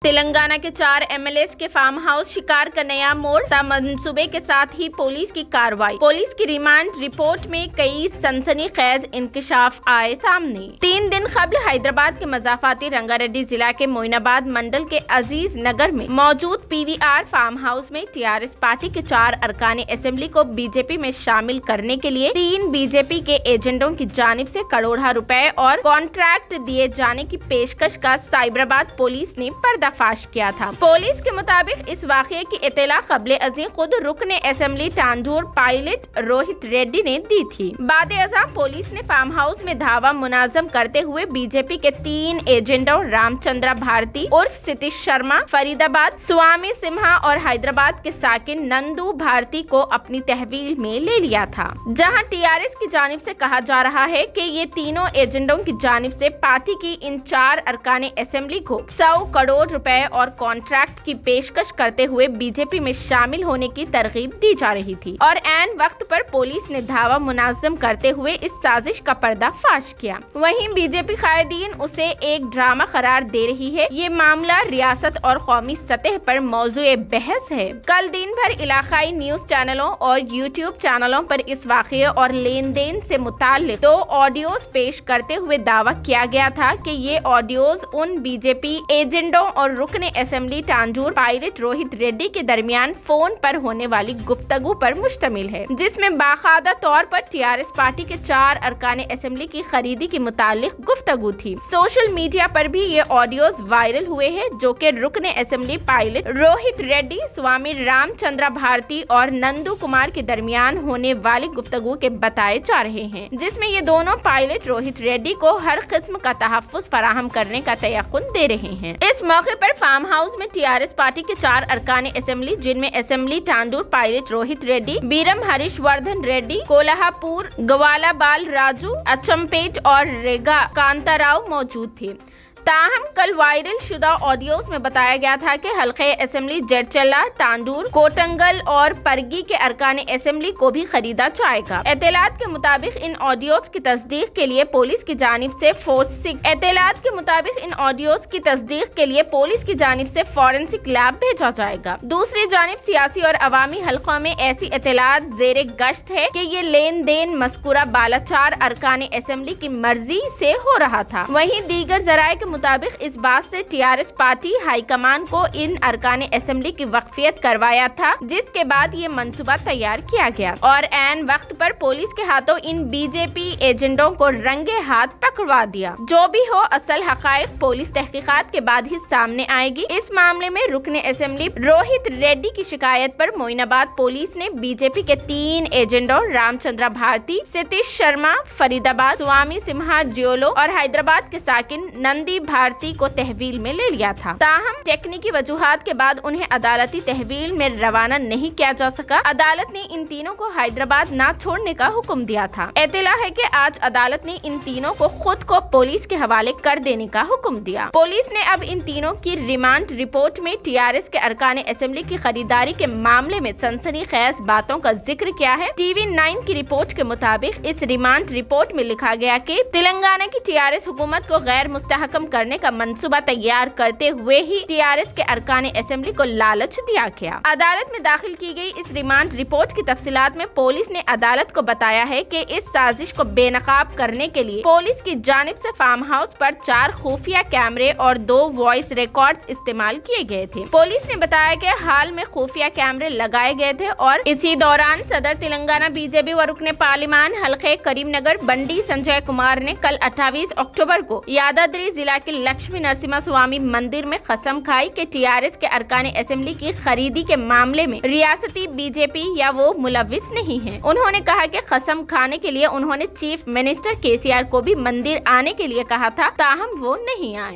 तेलंगाना के 4 MLAs के farm house शिकार का नया मोड़, मंसूबे के साथ ही पुलिस की कार्रवाई। पुलिस की रिमांड रिपोर्ट में कई सनसनीखेज इंकशाफ आए सामने। 3 दिन कबल हैदराबाद के मजाफाती रंगारेड्डी जिला के मोइनाबाद मंडल के अजीज नगर में मौजूद PVR फार्म हाउस में TRS पार्टी के 4 अरकान असेंबली को बीजेपी में शामिल करने के लिए 3 बीजेपी के एजेंटों की जानिब से करोड़ों रुपए और कॉन्ट्रैक्ट दिए जाने की पेशकश का साइबराबाद पुलिस ने पर्दाफाश किया था। पुलिस के मुताबिक इस वाक़ये की इत्तला कबले अज़ीं खुद रुकने असेंबली टांडूर पायलट रोहित रेड्डी ने दी थी। बाद-ए-अज़ां पुलिस ने फार्म हाउस में धावा मुनाज़म करते हुए बीजेपी के 3 एजेंटों रामचंद्र भारती उर्फ सतीश शर्मा, फरीदाबाद स्वामी सिम्हा और हैदराबाद के साकिन नंदू भारती को अपनी तहवील में ले लिया था। जहां TRS की जानिब से कहा जा रहा है कि ये तीनों एजेंटों की जानिब से पार्टी की इन 4 अरकान असेंबली को 100 करोड़ रुपए और कॉन्ट्रैक्ट की पेशकश करते हुए बीजेपी में शामिल होने की तरगीब दी जा रही थी और ऐन वक्त पर पुलिस ने धावा मुनाज़म करते हुए इस साजिश का पर्दाफाश किया। वहीं बीजेपी कायदीन उसे एक ड्रामा करार दे रही है। ये मामला रियासत और कौमी सतह पर मौजूए बहस है। कल दिन भर इलाकाई न्यूज चैनलों और YouTube चैनलों पर इस वाक़ये और लेन देन से मुताल्लिक 2 ऑडियोज पेश करते हुए दावा किया गया था कि ये ऑडियोज उन बीजेपी एजेंटों और रुकने असेंबली टांडूर पायलट रोहित रेड्डी के दरमियान फोन पर होने वाली गुफ्तगू पर मुश्तमिल है, जिसमें बाकायदा तौर पर TRS पार्टी के 4 अरकान असेंबली की खरीदी के मुतालिक गुफ्तगू थी। सोशल मीडिया पर भी ये ऑडियोज वायरल हुए हैं, जो कि रुकने असेंबली पायलट रोहित रेड्डी, स्वामी रामचंद्र भारती और नंदू कुमार के दरमियान होने वाली गुफ्तगू के बताए जा रहे हैं, जिसमें ये दोनों पायलट रोहित रेड्डी को हर किस्म का तहफ़्फ़ुज़ फराहम करने का तयक़ुन दे रहे हैं। इस मौके पर फार्म हाउस में TRS पार्टी के 4 अरकान असेंबली, जिनमें असेंबली टांडूर पायलट रोहित रेड्डी, बीरम हरीशवर्धन रेड्डी, कोल्हापुर ग्वालाबाल राजू, अचमपेट और रेगा कांताराव मौजूद थे। ताहम कल वायरल शुदा ऑडियोज में बताया गया था कि हल्के असेंबली जड़चला, टांडूर, कोटंगल और परगी के अरकान असेंबली को भी खरीदा जाएगा। एतलात के मुताबिक इन ऑडियोज की तस्दीक के लिए पुलिस की जानिब से फॉरेंसिक लैब भेजा जाएगा। दूसरी जानिब सियासी और अवामी हल्कों में ऐसी एतलात जेर गश्त है कि ये लेन देन मस्कुरा बाला 4 अरकान असेंबली की मर्जी से हो रहा था। वहीं दीगर जराये के मुताबिक इस बात से TRS पार्टी हाईकमान को इन अरकान असेंबली की वक्फियत करवाया था, जिसके बाद ये मंसूबा तैयार किया गया और ऐन वक्त पर पुलिस के हाथों इन बीजेपी एजेंटों को रंगे हाथ पकड़वा दिया। जो भी हो, असल हकायक पुलिस तहकीकात के बाद ही सामने आएगी। इस मामले में रुकने असेंबली रोहित रेड्डी की शिकायत पर मोइनाबाद पुलिस ने बीजेपी के 3 एजेंटों रामचंद्र भारती, सतीश शर्मा, फरीदाबाद स्वामी सिम्हा जियोलो और हैदराबाद के साकिन नंदी भारती को तहवील में ले लिया था। ताहम टेक्निकी वजूहात के बाद उन्हें अदालती तहवील में रवाना नहीं किया जा सका। अदालत ने इन तीनों को हैदराबाद न छोड़ने का हुक्म दिया था। इत्तला है कि आज अदालत ने इन तीनों को खुद को पुलिस के हवाले कर देने का हुक्म दिया। पुलिस ने अब इन तीनों की रिमांड रिपोर्ट में TRS के अरकान असेंबली की खरीदारी के मामले में सनसनीखेज बातों का जिक्र किया है। TV9 की रिपोर्ट के मुताबिक इस रिमांड रिपोर्ट में लिखा गया कि तेलंगाना की TRS हुकूमत को गैर मुस्तहकम करने का मंसूबा तैयार करते हुए ही TRS के अरकान असेंबली को लालच दिया गया। अदालत में दाखिल की गई इस रिमांड रिपोर्ट की तफसीलात में पुलिस ने अदालत को बताया है कि इस साजिश को बेनकाब करने के लिए पुलिस की जानिब से फार्म हाउस पर 4 खुफिया कैमरे और 2 वॉइस रिकॉर्ड्स इस्तेमाल किए गए थे। पुलिस ने बताया कि हाल में खुफिया कैमरे लगाए गए थे और इसी दौरान सदर तेलंगाना बीजेपी व रुकने पार्लिमान हल्के करीमनगर बंडी संजय कुमार ने कल 28 अक्टूबर को यादाद्री जिला के लक्ष्मी नरसिम्हा स्वामी मंदिर में कसम खाई कि TRS के अरकान असेंबली की खरीदी के मामले में रियासती बीजेपी या वो मुलविस नहीं है। उन्होंने कहा कि कसम खाने के लिए उन्होंने चीफ मिनिस्टर KCR को भी मंदिर आने के लिए कहा था, ताहम वो नहीं आए।